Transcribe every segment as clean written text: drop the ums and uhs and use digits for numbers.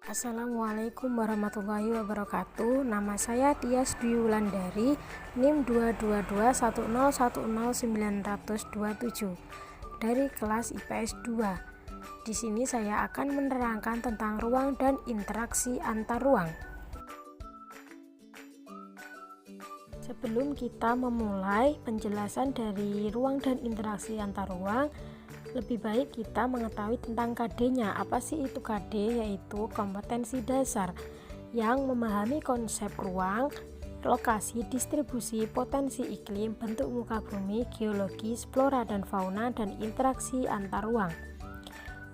Assalamualaikum warahmatullahi wabarakatuh. Nama saya Tias Dwi Wulandari, NIM 2221010927 dari kelas IPS 2. Di sini saya akan menerangkan tentang ruang dan interaksi antar ruang. Sebelum kita memulai penjelasan dari ruang dan interaksi antar ruang, lebih baik kita mengetahui tentang KD-nya. Apa sih itu KD? Yaitu kompetensi dasar yang memahami konsep ruang, lokasi, distribusi, potensi iklim, bentuk muka bumi, geologis, flora dan fauna, dan interaksi antar ruang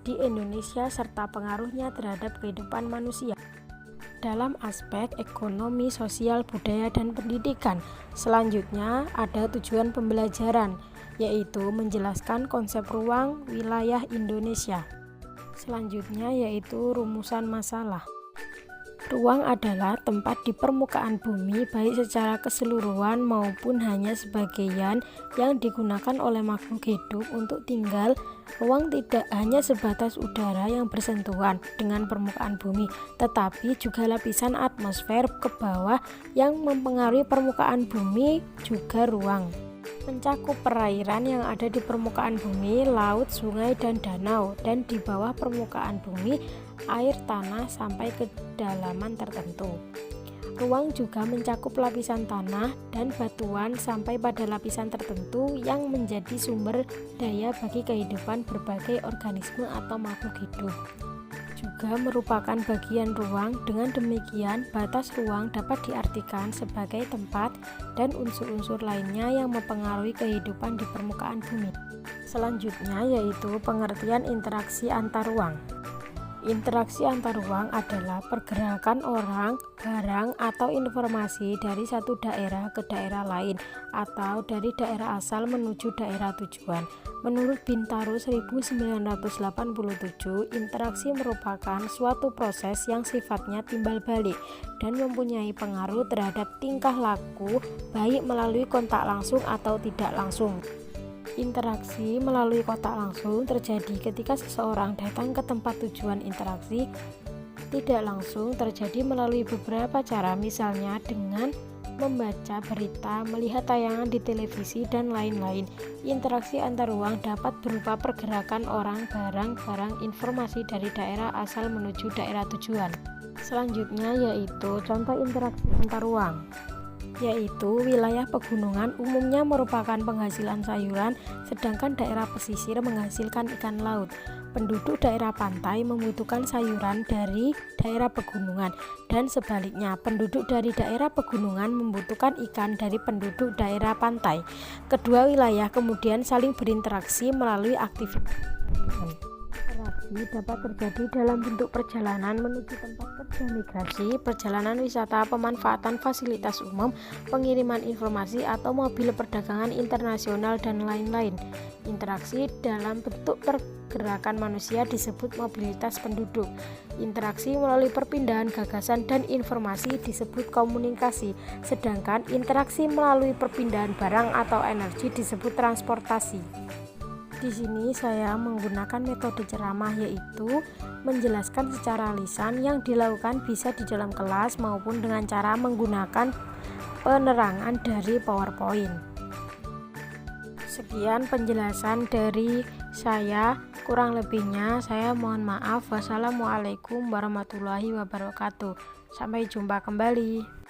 di Indonesia serta pengaruhnya terhadap kehidupan manusia dalam aspek ekonomi, sosial, budaya, dan pendidikan. Selanjutnya ada tujuan pembelajaran, yaitu menjelaskan konsep ruang wilayah Indonesia. Selanjutnya yaitu rumusan masalah. Ruang adalah tempat di permukaan bumi, baik secara keseluruhan maupun hanya sebagian, yang digunakan oleh makhluk hidup untuk tinggal. Ruang tidak hanya sebatas udara yang bersentuhan dengan permukaan bumi, tetapi juga lapisan atmosfer ke bawah yang mempengaruhi permukaan bumi juga ruang. Mencakup perairan yang ada di permukaan bumi, laut, sungai, dan danau, dan di bawah permukaan bumi, air tanah sampai ke kedalaman tertentu. Ruang juga mencakup lapisan tanah dan batuan sampai pada lapisan tertentu yang menjadi sumber daya bagi kehidupan berbagai organisme atau makhluk hidup. Juga merupakan bagian ruang. Dengan demikian, batas ruang dapat diartikan sebagai tempat dan unsur-unsur lainnya yang mempengaruhi kehidupan di permukaan bumi. Selanjutnya yaitu pengertian interaksi antar ruang. Interaksi antar ruang adalah pergerakan orang, barang, atau informasi dari satu daerah ke daerah lain atau dari daerah asal menuju daerah tujuan. Menurut Bintaro 1987, interaksi merupakan suatu proses yang sifatnya timbal balik dan mempunyai pengaruh terhadap tingkah laku, baik melalui kontak langsung atau tidak langsung. Interaksi melalui kontak langsung terjadi ketika seseorang datang ke tempat tujuan. Interaksi tidak langsung terjadi melalui beberapa cara, misalnya dengan membaca berita, melihat tayangan di televisi, dan lain-lain. Interaksi antar ruang dapat berupa pergerakan orang, barang, informasi dari daerah asal menuju daerah tujuan. Selanjutnya yaitu contoh interaksi antar ruang, yaitu wilayah pegunungan umumnya merupakan penghasilan sayuran, sedangkan daerah pesisir menghasilkan ikan laut. Penduduk daerah pantai membutuhkan sayuran dari daerah pegunungan, dan sebaliknya, penduduk dari daerah pegunungan membutuhkan ikan dari penduduk daerah pantai. Kedua wilayah kemudian saling berinteraksi melalui aktivitas. Interaksi dapat terjadi dalam bentuk perjalanan menuju tempat kerja, migrasi, perjalanan wisata, pemanfaatan fasilitas umum, pengiriman informasi, atau mobil perdagangan internasional, dan lain-lain. Interaksi dalam bentuk pergerakan manusia disebut mobilitas penduduk. Interaksi melalui perpindahan gagasan dan informasi disebut komunikasi, sedangkan interaksi melalui perpindahan barang atau energi disebut transportasi. Di sini saya menggunakan metode ceramah, yaitu menjelaskan secara lisan yang dilakukan bisa di dalam kelas maupun dengan cara menggunakan penerangan dari PowerPoint. Sekian penjelasan dari saya, kurang lebihnya saya mohon maaf. Wassalamualaikum warahmatullahi wabarakatuh. Sampai jumpa kembali.